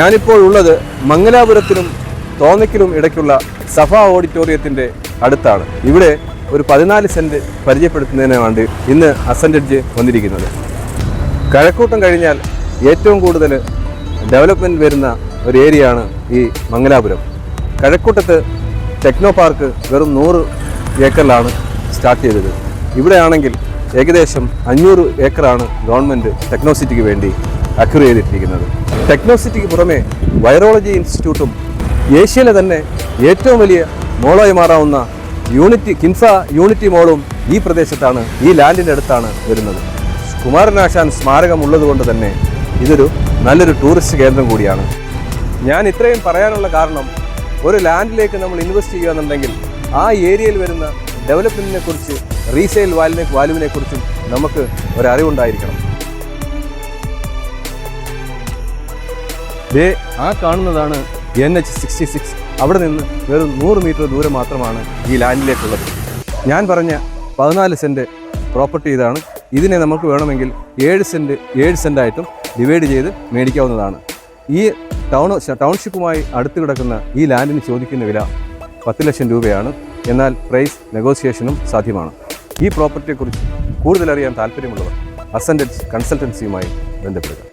ഞാനിപ്പോൾ ഉള്ളത് മംഗലാപുരത്തിനും തോന്നയ്ക്കിലും ഇടയ്ക്കുള്ള സഫ ഓഡിറ്റോറിയത്തിൻ്റെ അടുത്താണ്. ഇവിടെ ഒരു 14 സെൻറ്റ് പരിചയപ്പെടുത്തുന്നതിന് വേണ്ടി ഇന്ന് അസൻഡഡ്ജ് വന്നിരിക്കുന്നത്. കഴക്കൂട്ടം കഴിഞ്ഞാൽ ഏറ്റവും കൂടുതൽ ഡെവലപ്മെൻറ്റ് വരുന്ന ഒരു ഏരിയയാണ് ഈ മംഗലാപുരം. കഴക്കൂട്ടത്ത് ടെക്നോ പാർക്ക് വെറും 100 ഏക്കറിലാണ് സ്റ്റാർട്ട് ചെയ്തത്. ഇവിടെയാണെങ്കിൽ ഏകദേശം 500 ഏക്കറാണ് ഗവൺമെൻറ് ടെക്നോസിറ്റിക്ക് വേണ്ടി അക്വയർ ചെയ്തിട്ടിരിക്കുന്നത്. ടെക്നോസിറ്റിക്ക് പുറമെ വൈറോളജി ഇൻസ്റ്റിറ്റ്യൂട്ടും ഏഷ്യയിലെ തന്നെ ഏറ്റവും വലിയ മോളായി മാറാവുന്ന കിൻഫ യൂണിറ്റി മോളും ഈ പ്രദേശത്താണ്, ഈ ലാൻഡിൻ്റെ അടുത്താണ് വരുന്നത്. കുമാരനാശാൻ സ്മാരകം ഉള്ളതുകൊണ്ട് തന്നെ ഇതൊരു നല്ലൊരു ടൂറിസ്റ്റ് കേന്ദ്രം കൂടിയാണ്. ഞാൻ ഇത്രയും പറയാനുള്ള കാരണം, ഒരു ലാൻഡിലേക്ക് നമ്മൾ ഇൻവെസ്റ്റ് ചെയ്യുകയെന്നുണ്ടെങ്കിൽ ആ ഏരിയയിൽ വരുന്ന ഡെവലപ്മെൻറ്റിനെ കുറിച്ച്, റീസെയിൽ വാല്യൂവിനെ കുറിച്ചും നമുക്ക് ഒരറിവുണ്ടായിരിക്കണം. ആ കാണുന്നതാണ് NH66. അവിടെ നിന്ന് വെറും 100 മീറ്റർ ദൂരം മാത്രമാണ് ഈ ലാൻഡിലേക്കുള്ളത്. ഞാൻ പറഞ്ഞ 14 സെൻറ്റ് പ്രോപ്പർട്ടി ഇതാണ്. ഇതിനെ നമുക്ക് വേണമെങ്കിൽ 7 സെൻറ്റായിട്ടും ഡിവൈഡ് ചെയ്ത് മേടിക്കാവുന്നതാണ്. ഈ ടൗൺഷിപ്പുമായി അടുത്ത് കിടക്കുന്ന ഈ ലാൻഡിന് ചോദിക്കുന്ന വില 10 ലക്ഷം രൂപയാണ്. എന്നാൽ പ്രൈസ് നെഗോസിയേഷനും സാധ്യമാണ്. ഈ പ്രോപ്പർട്ടിയെക്കുറിച്ച് കൂടുതലറിയാൻ താല്പര്യമുള്ളവർ അസൻഡഡ്ജ് കൺസൾട്ടൻസിയുമായി ബന്ധപ്പെടുക.